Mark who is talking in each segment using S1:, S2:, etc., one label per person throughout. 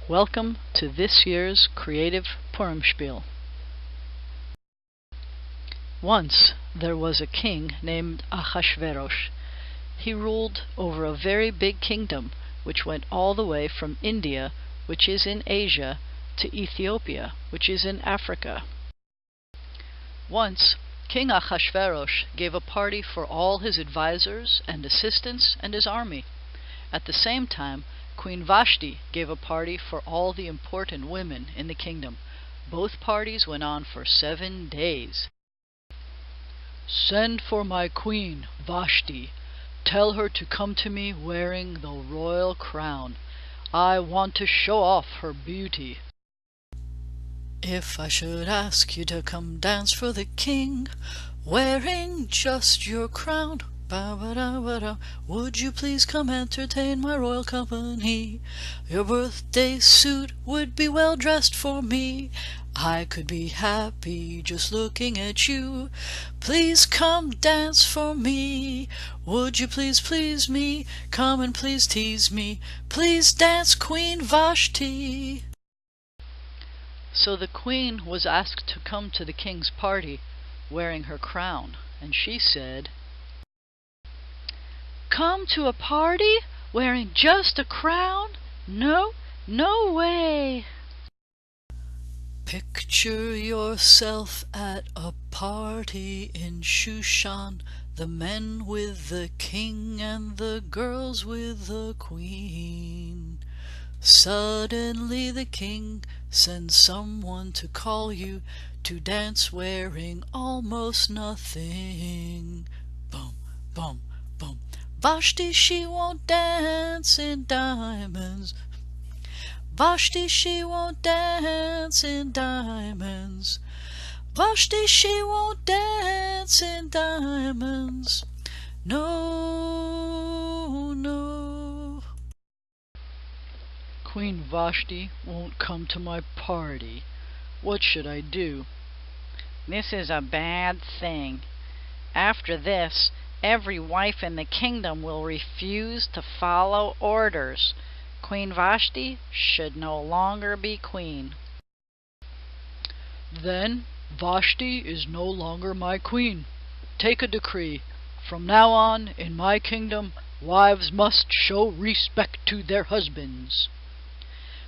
S1: Welcome to this year's creative Purim Schpiel. Once there was a king named Achashverosh. He ruled over a very big kingdom which went all the way from India, which is in Asia, to Ethiopia, which is in Africa. Once King Achashverosh gave a party for all his advisors and assistants and his army. At the same time, Queen Vashti gave a party for all the important women in the kingdom. Both parties went on for 7 days. "Send for my queen, Vashti. Tell her to come to me wearing the royal crown. I want to show off her beauty."
S2: If I should ask you to come dance for the king, wearing just your crown, ba-ba-da-ba-da, would you please come entertain my royal company? Your birthday suit would be well dressed for me. I could be happy just looking at you. Please come dance for me. Would you please please me? Come and please tease me. Please dance, Queen Vashti.
S1: So the queen was asked to come to the king's party wearing her crown, and she said, "Come to a party wearing just a crown? No way."
S2: Picture yourself at a party in Shushan, the men with the king and the girls with the queen. Suddenly the king sends someone to call you to dance wearing almost nothing. Boom, boom, boom. Vashti, she won't dance in diamonds. Vashti, she won't dance in diamonds. Vashti, she won't dance in diamonds. No.
S1: Queen Vashti won't come to my party. What should I do?
S3: This is a bad thing. After this, every wife in the kingdom will refuse to follow orders. Queen Vashti should no longer be queen.
S1: Then Vashti is no longer my queen. Take a decree. From now on, in my kingdom, wives must show respect to their husbands.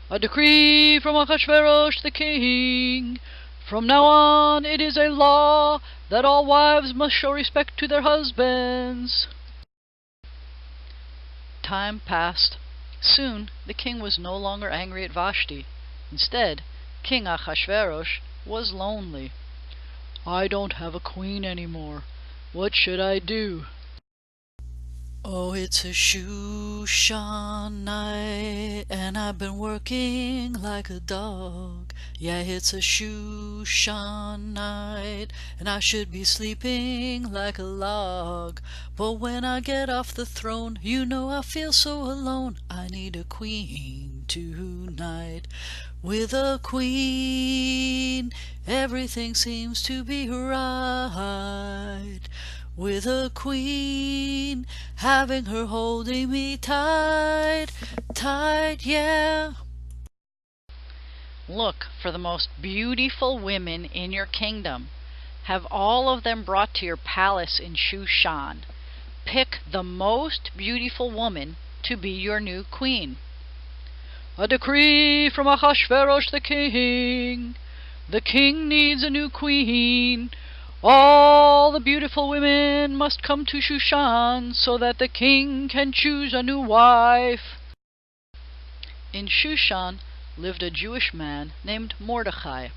S1: A decree from Achashverosh the king. From now on, it is a law that all wives must show respect to their husbands. Time passed. Soon the king was no longer angry at Vashti. Instead, King Achashverosh was lonely. "I don't have a queen anymore. What should I do?"
S2: Oh, it's a Shushan night, and I've been working like a dog. Yeah, it's a Shushan night, and I should be sleeping like a log. But when I get off the throne, you know I feel so alone. I need a queen tonight. With a queen, everything seems to be right. With a queen, having her holding me tight, yeah.
S3: Look for the most beautiful women in your kingdom. Have all of them brought to your palace in Shushan. Pick the most beautiful woman to be your new queen.
S1: A decree from Achashverosh the king. The king needs a new queen. All the beautiful women must come to Shushan so that the king can choose a new wife. In Shushan lived a Jewish man named Mordechai.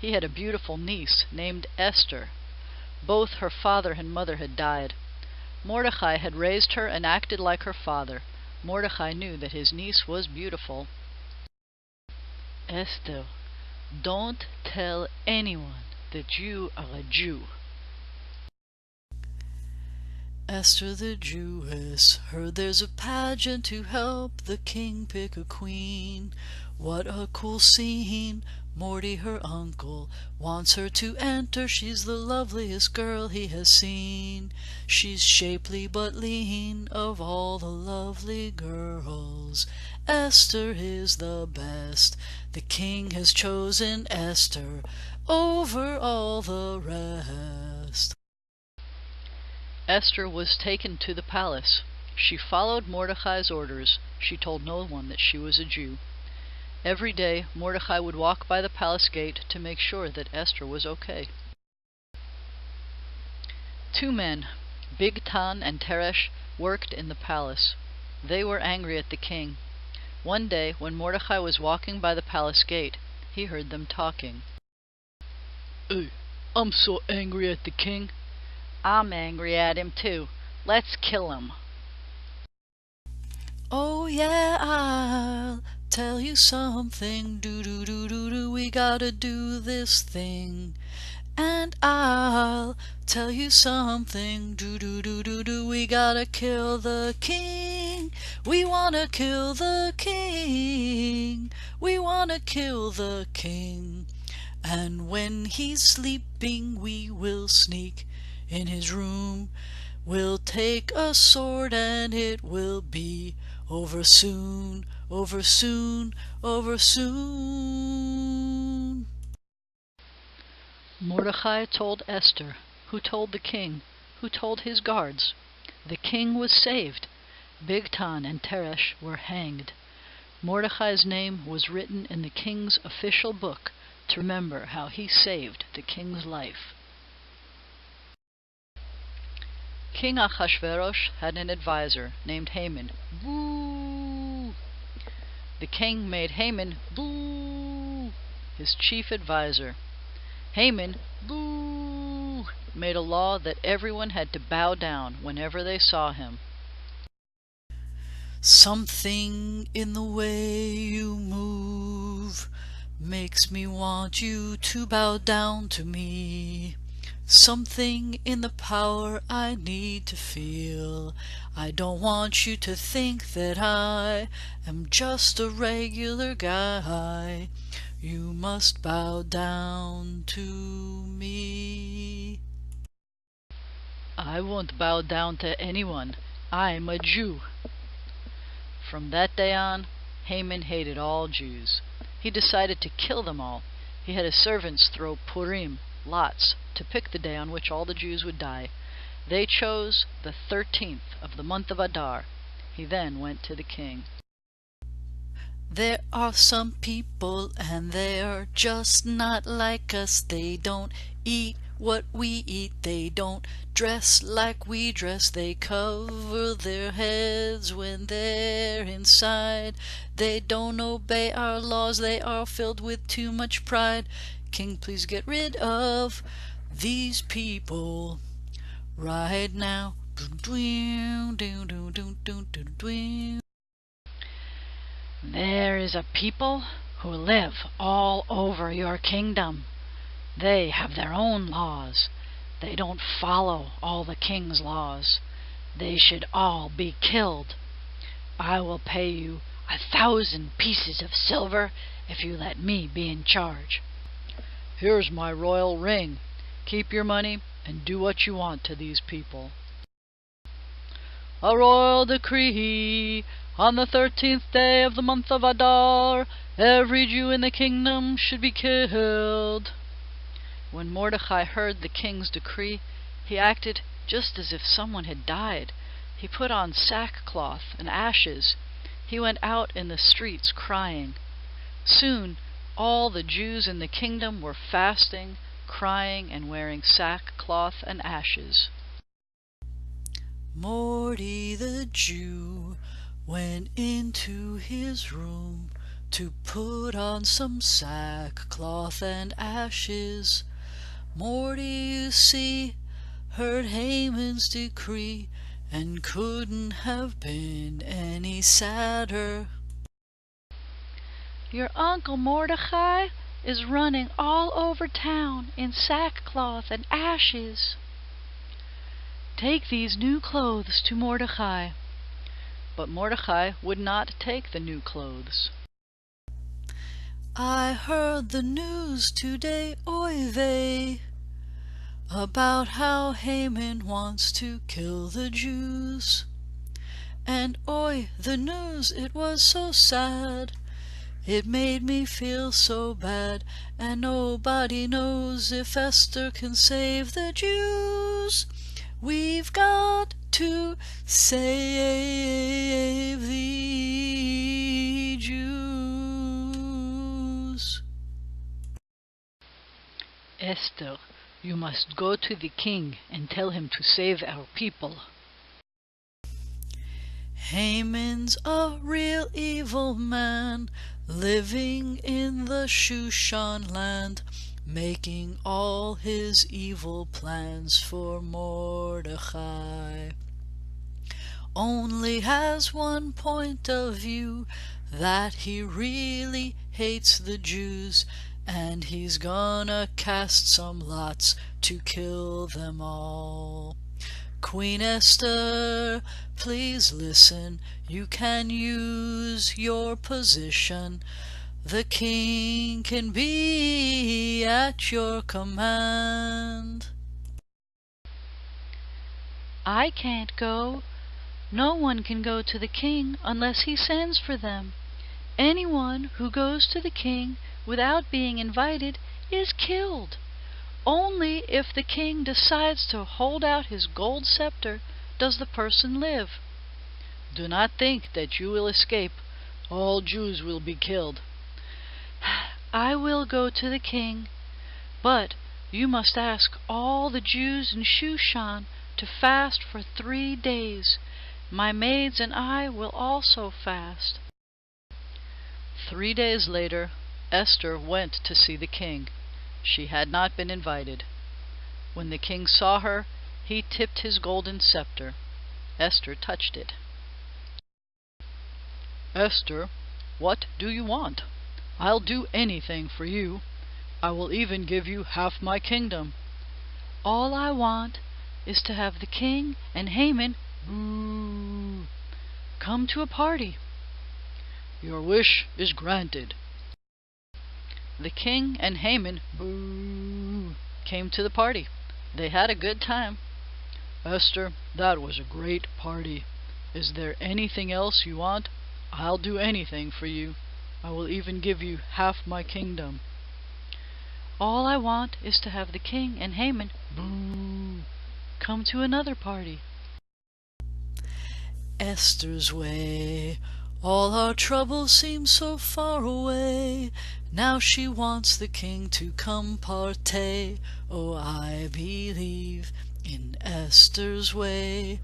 S1: He had a beautiful niece named Esther. Both her father and mother had died. Mordechai had raised her and acted like her father. Mordechai knew that his niece was beautiful. "Esther, don't tell anyone that you are a Jew."
S2: Esther the Jewess heard there's a pageant to help the king pick a queen. What a cool scene! Morty, her uncle, wants her to enter. She's the loveliest girl he has seen. She's shapely but lean. Of all the lovely girls, Esther is the best. The king has chosen Esther over all the rest.
S1: Esther was taken to the palace. She followed Mordecai's orders. She told no one that she was a Jew. Every day, Mordecai would walk by the palace gate to make sure that Esther was okay. Two men, Bigtan and Teresh, worked in the palace. They were angry at the king. One day, when Mordecai was walking by the palace gate, he heard them talking. "Hey, I'm so angry at the king."
S3: I'm angry at him too. Let's kill him.
S2: Oh yeah, I'll tell you something. Do, we gotta do this thing. And I'll tell you something. Do, we gotta kill the king. We wanna kill the king. We wanna kill the king. And when he's sleeping, we will sneak in his room. We'll take a sword and it will be over soon, over soon, over soon.
S1: Mordecai told Esther, who told the king, who told his guards. The king was saved. Bigtan and Teresh were hanged. Mordecai's name was written in the king's official book to remember how he saved the king's life. King Ahasuerus had an advisor named Haman. Boo! The king made Haman, boo, his chief advisor. Haman, boo, made a law that everyone had to bow down whenever they saw him.
S2: Something in the way you move makes me want you to bow down to me. Something in the power I need to feel. I don't want you to think that I am just a regular guy. You must bow down to me.
S1: I won't bow down to anyone. I'm a Jew. From that day on, Haman hated all Jews. He decided to kill them all. He had his servants throw Purim, lots, to pick the day on which all the Jews would die. They chose the 13th of the month of Adar. He then went to the king.
S2: There are some people and they are just not like us. They don't eat what we eat. They don't dress like we dress. They cover their heads when they're inside. They don't obey our laws. They are filled with too much pride. King, please get rid of these people right now.
S3: There is a people who live all over your kingdom. They have their own laws. They don't follow all the king's laws. They should all be killed. I will pay you 1,000 pieces of silver if you let me be in charge.
S1: Here's my royal ring. Keep your money and do what you want to these people. A royal decree. On the 13th day of the month of Adar, every Jew in the kingdom should be killed. When Mordecai heard the king's decree, he acted just as if someone had died. He put on sackcloth and ashes. He went out in the streets crying. Soon, all the Jews in the kingdom were fasting, crying, and wearing sackcloth and ashes.
S2: Morty the Jew went into his room to put on some sackcloth and ashes. Morty, you see, heard Haman's decree and couldn't have been any sadder.
S3: Your uncle Mordecai is running all over town in sackcloth and ashes.
S1: "Take these new clothes to Mordecai." But Mordecai would not take the new clothes.
S2: I heard the news today, oy vey, about how Haman wants to kill the Jews. And oy, the news, it was so sad. It made me feel so bad, and nobody knows if Esther can save the Jews. We've got to save the Jews.
S1: "Esther, you must go to the king and tell him to save our people."
S2: Haman's a real evil man, living in the Shushan land, making all his evil plans for Mordecai. Only has one point of view, that he really hates the Jews, and he's gonna cast some lots to kill them all. Queen Esther, please listen, you can use your position. The king can be at your command.
S1: "I can't go. No one can go to the king unless he sends for them. Anyone who goes to the king without being invited is killed. Only if the king decides to hold out his gold scepter does the person live. Do not think that you will escape. All Jews will be killed." "I will go to the king, but you must ask all the Jews in Shushan to fast for 3 days. My maids and I will also fast." 3 days later, Esther went to see the king. She had not been invited. When the king saw her, he tipped his golden scepter. Esther touched it. "Esther, what do you want? I'll do anything for you. I will even give you half my kingdom." "All I want is to have the king and Haman come to a party." "Your wish is granted." The king and Haman came to the party. They had a good time. "Esther, that was a great party. Is there anything else you want? I'll do anything for you. I will even give you half my kingdom." "All I want is to have the king and Haman come to another party."
S2: Esther's way, all our troubles seem so far away. Now she wants the king to come partay. Oh, I believe in Esther's way.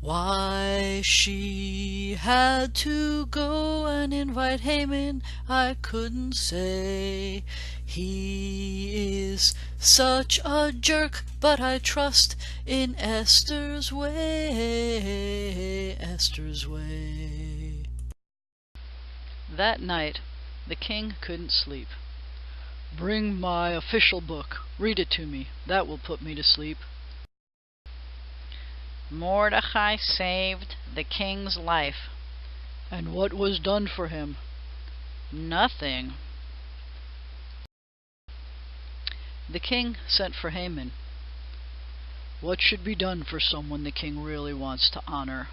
S2: Why she had to go and invite Haman, I couldn't say. He is such a jerk, but I trust in Esther's way, Esther's way.
S1: That night, the king couldn't sleep. "Bring my official book. Read it to me. That will put me to sleep."
S3: Mordecai saved the king's life.
S1: "And what was done for him?"
S3: Nothing.
S1: The king sent for Haman. "What should be done for someone the king really wants to honor?"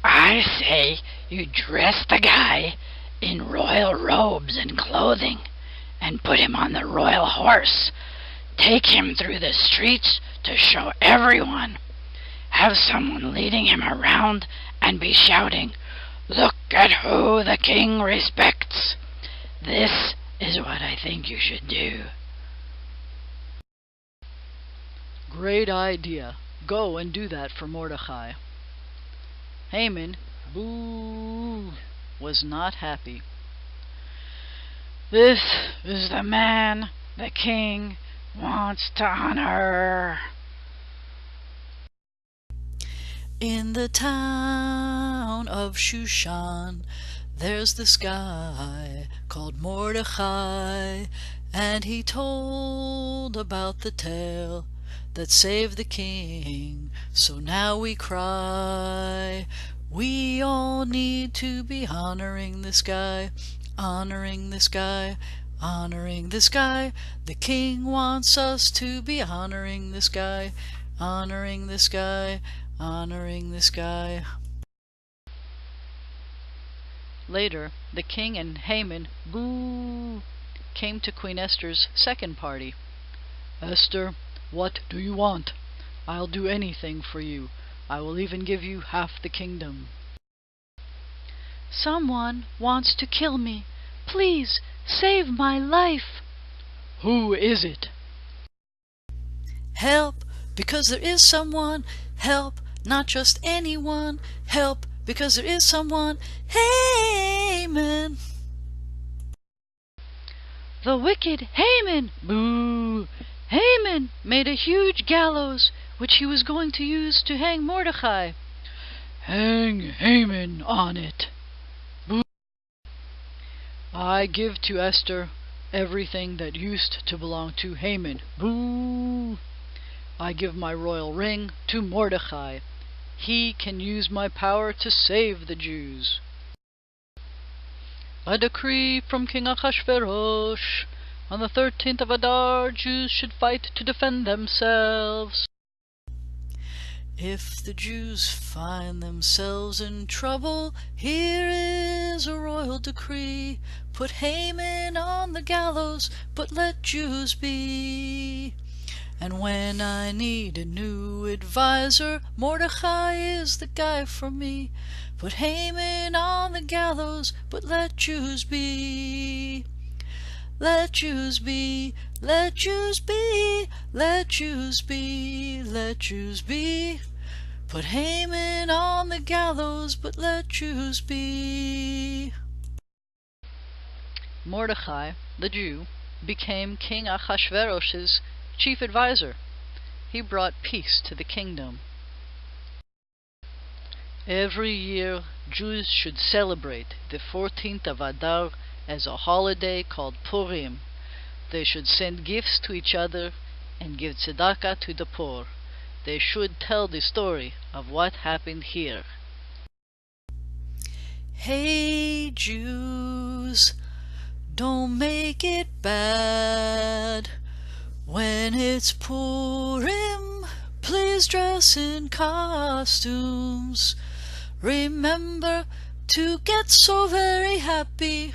S3: I say you dress the guy in royal robes and clothing and put him on the royal horse. Take him through the streets to show everyone. Have someone leading him around and be shouting, 'Look at who the king respects.' This is what I think you should do."
S1: Great idea. Go and do that for Mordecai. Haman, was not happy.
S3: "This is the man the king wants to honor."
S2: In the town of Shushan, there's this guy called Mordecai, And he told about the tale that saved the king. So now we cry, we all need to be honoring this guy, honoring this guy, honoring this guy. The king wants us to be honoring this guy, honoring this guy, honoring this guy.
S1: Later, the king and Haman, boo, came to Queen Esther's second party. "Esther, what do you want? I'll do anything for you. I will even give you half the kingdom."
S3: "Someone wants to kill me. Please save my life."
S1: "Who is it?"
S2: Help, because there is someone. Help, not just anyone. Help, because there is someone. Haman.
S3: "The wicked Haman! Boo! Haman made a huge gallows, which he was going to use to hang Mordecai."
S1: "Hang Haman on it. Boo! I give to Esther everything that used to belong to Haman. Boo! I give my royal ring to Mordecai. He can use my power to save the Jews." A decree from King Achashverosh. On the 13th of Adar, Jews should fight to defend themselves.
S2: If the Jews find themselves in trouble, here is a royal decree. Put Haman on the gallows, but let Jews be. And when I need a new advisor, Mordecai is the guy for me. Put Haman on the gallows, but let Jews be. Let Jews be, let Jews be, let Jews be, let Jews be. Put Haman on the gallows, but let Jews be.
S1: Mordecai, the Jew, became King Achashverosh's chief advisor. He brought peace to the kingdom. Every year, Jews should celebrate the 14th of Adar as a holiday called Purim. They should send gifts to each other and give tzedakah to the poor. They should tell the story of what happened here.
S2: Hey Jews, don't make it bad. When it's Purim, please dress in costumes. Remember to get so very happy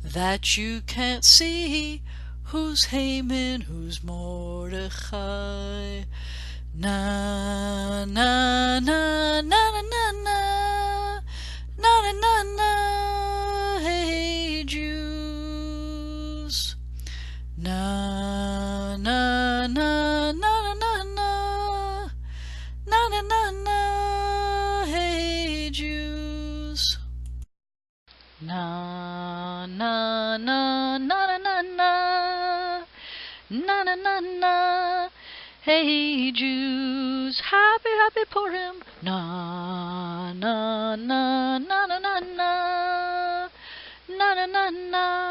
S2: that you can't see who's Haman, who's Mordecai. Na na na na na na na na na na. Hey Jews. Na na na na na na na na na na. Hey Jews.
S1: Na na na na na na na na na na. Hey Jews, happy happy Purim. Na na na na na na na na na na.